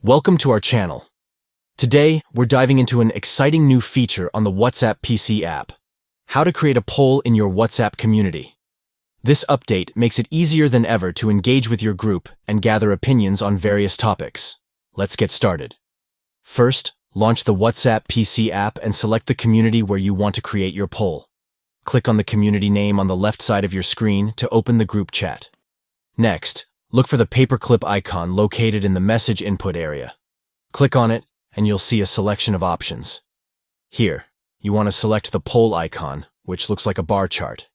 Welcome to our channel. Today, we're diving into an exciting new feature on the WhatsApp PC app: how to create a poll in your WhatsApp community. This update makes it easier than ever to engage with your group and gather opinions on various topics. Let's get started. First, launch the WhatsApp PC app and select the community where you want to create your poll. Click on the community name on the left side of your screen to open the group chat. Next, look for the paperclip icon located in the message input area. Click on it, and you'll see a selection of options. Here, you want to select the poll icon, which looks like a bar chart.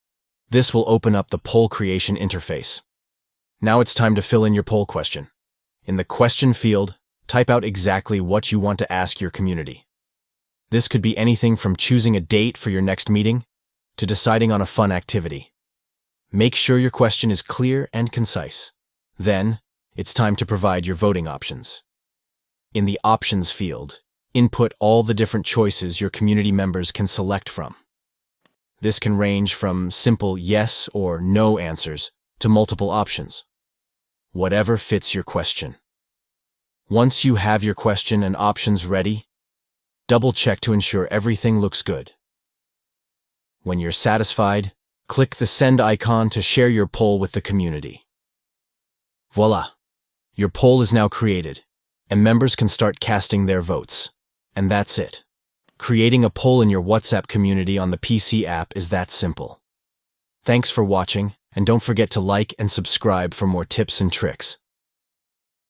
This will open up the poll creation interface. Now it's time to fill in your poll question. In the question field, type out exactly what you want to ask your community. This could be anything from choosing a date for your next meeting to deciding on a fun activity. Make sure your question is clear and concise. Then, it's time to provide your voting options. In the Options field, input all the different choices your community members can select from. This can range from simple yes or no answers to multiple options. Whatever fits your question. Once you have your question and options ready, double-check to ensure everything looks good. When you're satisfied, click the send icon to share your poll with the community. Voila! Your poll is now created, and members can start casting their votes. And that's it. Creating a poll in your WhatsApp community on the PC app is that simple. Thanks for watching, and don't forget to like and subscribe for more tips and tricks.